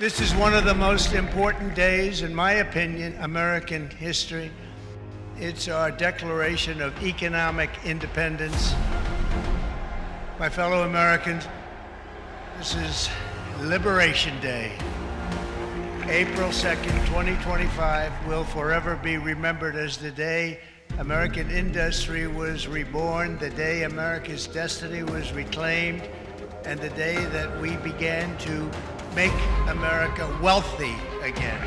This is one of the most important days, in my opinion, American history. It's our Declaration of Economic Independence. My fellow Americans, this is Liberation Day. April 2nd, 2025 will forever be remembered as the day American industry was reborn, the day America's destiny was reclaimed, and the day that we began to make America wealthy again.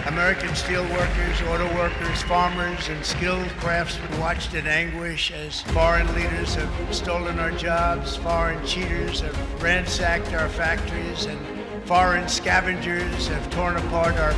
American steelworkers, auto workers, farmers, and skilled craftsmen watched in anguish as foreign leaders have stolen our jobs, foreign cheaters have ransacked our factories, and foreign scavengers have torn apart our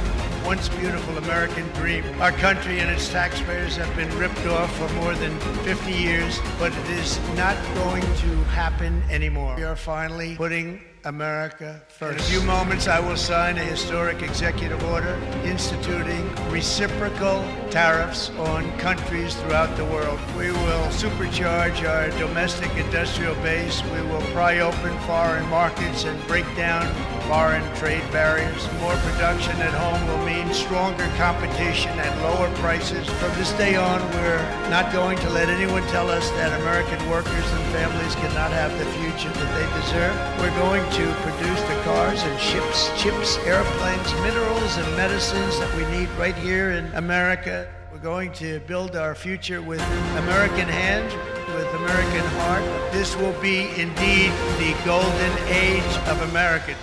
once beautiful American dream. Our country and its taxpayers have been ripped off for more than 50 years, but it is not going to happen anymore. We are finally putting America first. In a few moments, I will sign a historic executive order instituting reciprocal tariffs on countries throughout the world. We will supercharge our domestic industrial base. We will pry open foreign markets and break down foreign trade barriers. More production at home will mean stronger competition and lower prices. From this day on, we're not going to let anyone tell us that American workers and families cannot have the future that they deserve. We're going to produce the cars and ships, chips, airplanes, minerals, and medicines that we need right here in America. We're going to build our future with American hands, with American heart. This will be indeed the golden age of America.